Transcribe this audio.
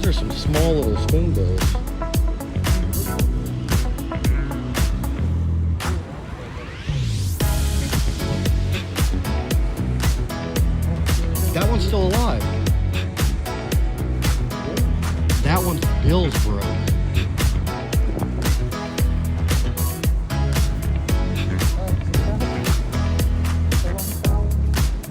Those are some small little spoonbills. That one's still alive. That one's Bill's, bro.